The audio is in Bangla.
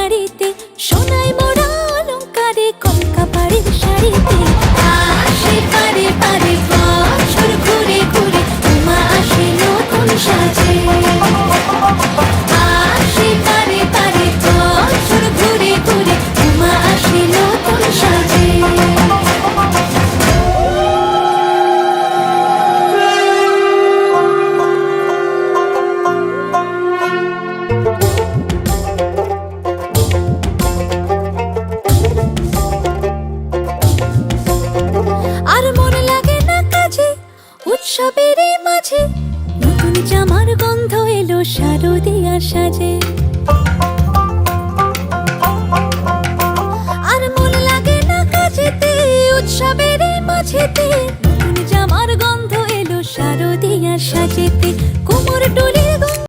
বাড়িতে, সোনায় মোড়া অলংকারে কলকা বাড়ির শাড়িতে। আসে পারে পারে বছর ঘুরে ঘুরে, উমা আসে নতুন সাজে। আসে পারে পারে বছর ঘুরে ঘুরে, উমা আসে নতুন সাজে। আর মন লাগে না কাজে, উৎসবের মাঝে নতুন জামার গন্ধ এলো শারদিয়ার সাজে।